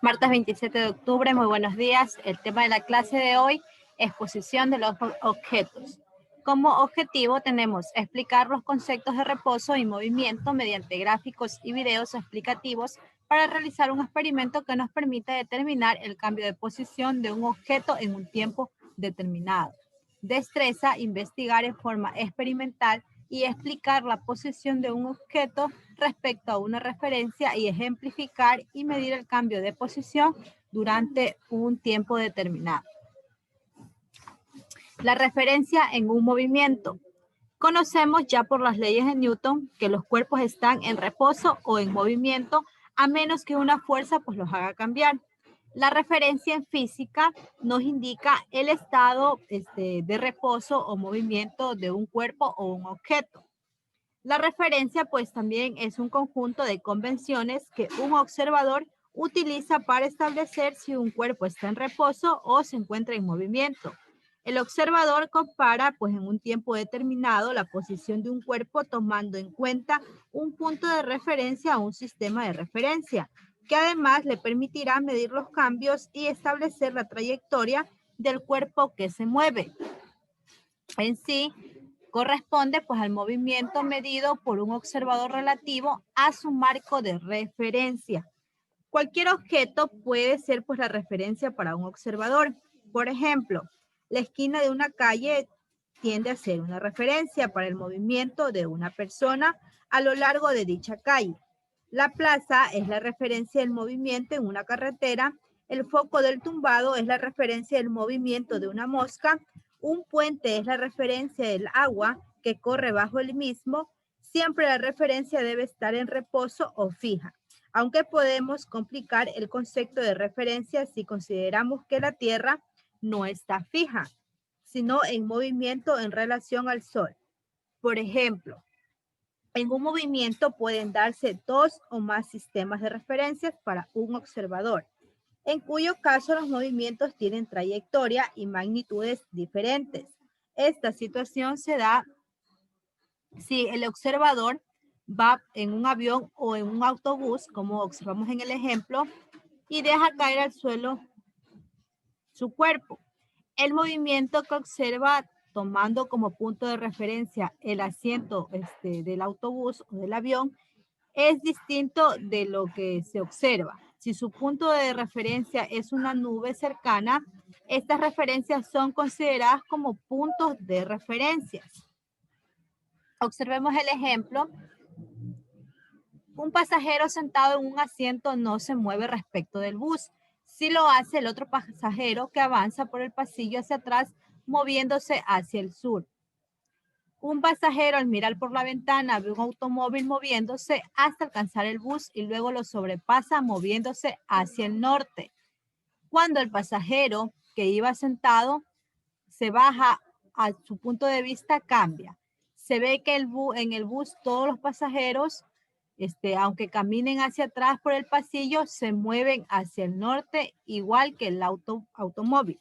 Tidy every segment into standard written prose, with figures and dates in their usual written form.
Martes 27 de octubre, muy buenos días. El tema de la clase de hoy es posición de los objetos. Como objetivo tenemos explicar los conceptos de reposo y movimiento mediante gráficos y videos explicativos para realizar un experimento que nos permita determinar el cambio de posición de un objeto en un tiempo determinado. Destreza, investigar en forma experimental y explicar la posición de un objeto respecto a una referencia y ejemplificar y medir el cambio de posición durante un tiempo determinado. La referencia en un movimiento. Conocemos ya por las leyes de Newton que los cuerpos están en reposo o en movimiento a menos que una fuerza pues los haga cambiar. La referencia en física nos indica el estado de reposo o movimiento de un cuerpo o un objeto. La referencia pues también es un conjunto de convenciones que un observador utiliza para establecer si un cuerpo está en reposo o se encuentra en movimiento. El observador compara pues en un tiempo determinado la posición de un cuerpo tomando en cuenta un punto de referencia o un sistema de referencia, que además le permitirá medir los cambios y establecer la trayectoria del cuerpo que se mueve. En sí, corresponde pues al movimiento medido por un observador relativo a su marco de referencia. Cualquier objeto puede ser pues la referencia para un observador. Por ejemplo, la esquina de una calle tiende a ser una referencia para el movimiento de una persona a lo largo de dicha calle. La plaza es la referencia del movimiento en una carretera. El foco del tumbado es la referencia del movimiento de una mosca. Un puente es la referencia del agua que corre bajo el mismo. Siempre la referencia debe estar en reposo o fija, aunque podemos complicar el concepto de referencia si consideramos que la Tierra no está fija, sino en movimiento en relación al Sol. Por ejemplo, en un movimiento pueden darse dos o más sistemas de referencias para un observador, en cuyo caso los movimientos tienen trayectoria y magnitudes diferentes. Esta situación se da si el observador va en un avión o en un autobús, como observamos en el ejemplo, y deja caer al suelo su cuerpo. El movimiento que observa tomando como punto de referencia el asiento del autobús o del avión es distinto de lo que se observa. Si su punto de referencia es una nube cercana, estas referencias son consideradas como puntos de referencias. Observemos el ejemplo. Un pasajero sentado en un asiento no se mueve respecto del bus. Sí lo hace el otro pasajero que avanza por el pasillo hacia atrás, moviéndose hacia el sur. Un pasajero al mirar por la ventana ve un automóvil moviéndose hasta alcanzar el bus y luego lo sobrepasa moviéndose hacia el norte. Cuando el pasajero que iba sentado se baja a su punto de vista cambia. Se ve que en el bus todos los pasajeros, aunque caminen hacia atrás por el pasillo, se mueven hacia el norte igual que el automóvil.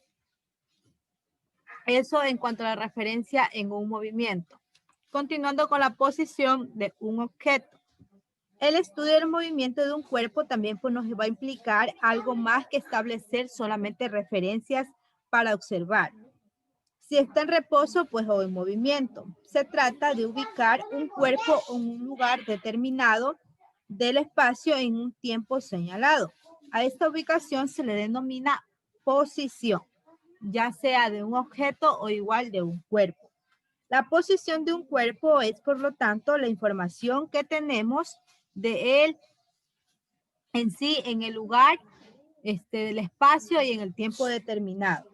Eso en cuanto a la referencia en un movimiento. Continuando con la posición de un objeto. El estudio del movimiento de un cuerpo también pues, nos va a implicar algo más que establecer solamente referencias para observar. Si está en reposo, pues o en movimiento. Se trata de ubicar un cuerpo en un lugar determinado del espacio en un tiempo señalado. A esta ubicación se le denomina posición, ya sea de un objeto o igual de un cuerpo. La posición de un cuerpo es, por lo tanto, la información que tenemos de él en sí, en el lugar, del espacio y en el tiempo determinado.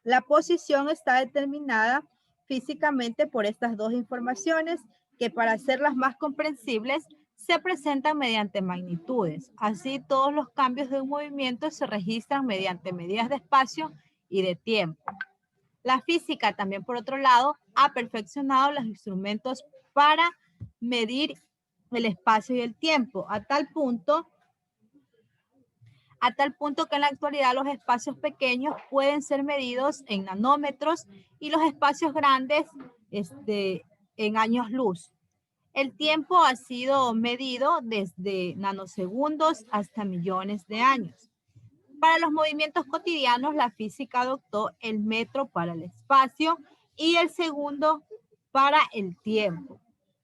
La posición está determinada físicamente por estas dos informaciones que para hacerlas más comprensibles se presentan mediante magnitudes. Así todos los cambios de un movimiento se registran mediante medidas de espacio y de tiempo. La física también, por otro lado, ha perfeccionado los instrumentos para medir el espacio y el tiempo, a tal punto que en la actualidad los espacios pequeños pueden ser medidos en nanómetros y los espacios grandes en años luz. El tiempo ha sido medido desde nanosegundos hasta millones de años. Para los movimientos cotidianos, la física adoptó el metro para el espacio y el segundo para el tiempo,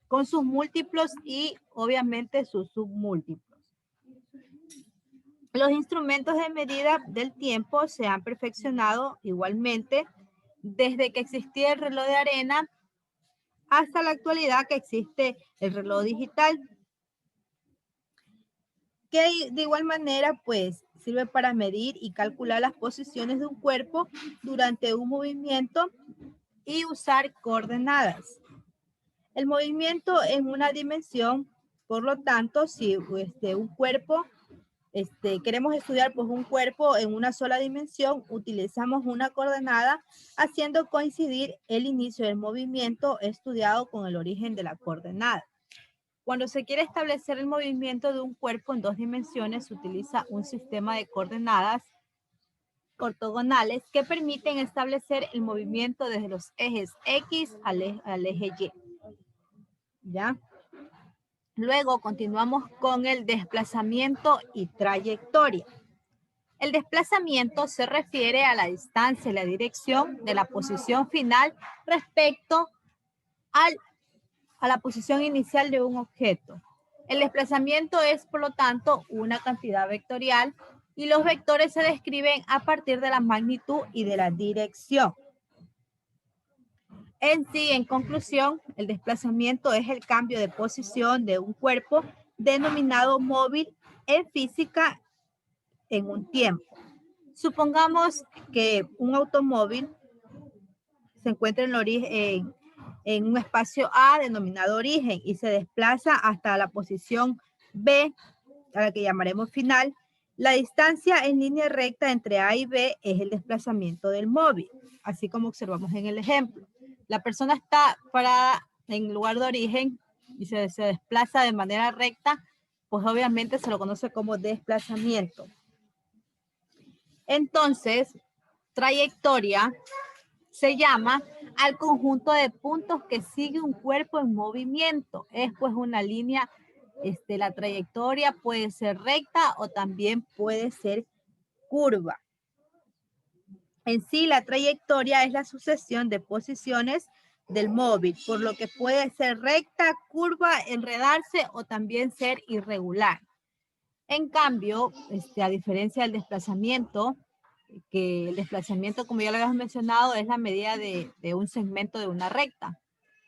con sus múltiplos y obviamente sus submúltiplos. Los instrumentos de medida del tiempo se han perfeccionado igualmente desde que existía el reloj de arena hasta la actualidad que existe el reloj digital, que de igual manera pues sirve para medir y calcular las posiciones de un cuerpo durante un movimiento y usar coordenadas. El movimiento en una dimensión, por lo tanto, si un cuerpo, queremos estudiar pues un cuerpo en una sola dimensión, utilizamos una coordenada haciendo coincidir el inicio del movimiento estudiado con el origen de la coordenada. Cuando se quiere establecer el movimiento de un cuerpo en dos dimensiones, se utiliza un sistema de coordenadas ortogonales que permiten establecer el movimiento desde los ejes X al eje Y. ¿Ya? Luego continuamos con el desplazamiento y trayectoria. El desplazamiento se refiere a la distancia y la dirección de la posición final respecto a la posición inicial de un objeto. El desplazamiento es, por lo tanto, una cantidad vectorial y los vectores se describen a partir de la magnitud y de la dirección. En sí, en conclusión, el desplazamiento es el cambio de posición de un cuerpo denominado móvil en física en un tiempo. Supongamos que un automóvil se encuentra en un espacio A denominado origen y se desplaza hasta la posición B, a la que llamaremos final. La distancia en línea recta entre A y B es el desplazamiento del móvil, así como observamos en el ejemplo. La persona está parada en el lugar de origen y se desplaza de manera recta, pues obviamente se lo conoce como desplazamiento. Entonces, trayectoria se llama al conjunto de puntos que sigue un cuerpo en movimiento. Es pues una línea, la trayectoria puede ser recta o también puede ser curva. En sí, la trayectoria es la sucesión de posiciones del móvil, por lo que puede ser recta, curva, enredarse o también ser irregular. En cambio, a diferencia del desplazamiento, que el desplazamiento, como ya lo habíamos mencionado, es la medida de un segmento de una recta.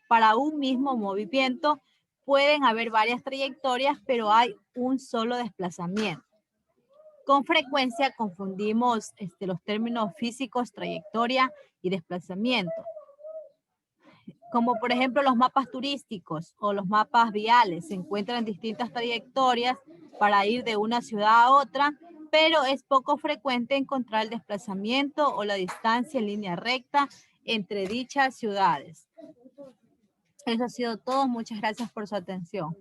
Para un mismo movimiento pueden haber varias trayectorias, pero hay un solo desplazamiento. Con frecuencia confundimos los términos físicos, trayectoria y desplazamiento. Como por ejemplo los mapas turísticos o los mapas viales, se encuentran distintas trayectorias para ir de una ciudad a otra, pero es poco frecuente encontrar el desplazamiento o la distancia en línea recta entre dichas ciudades. Eso ha sido todo. Muchas gracias por su atención.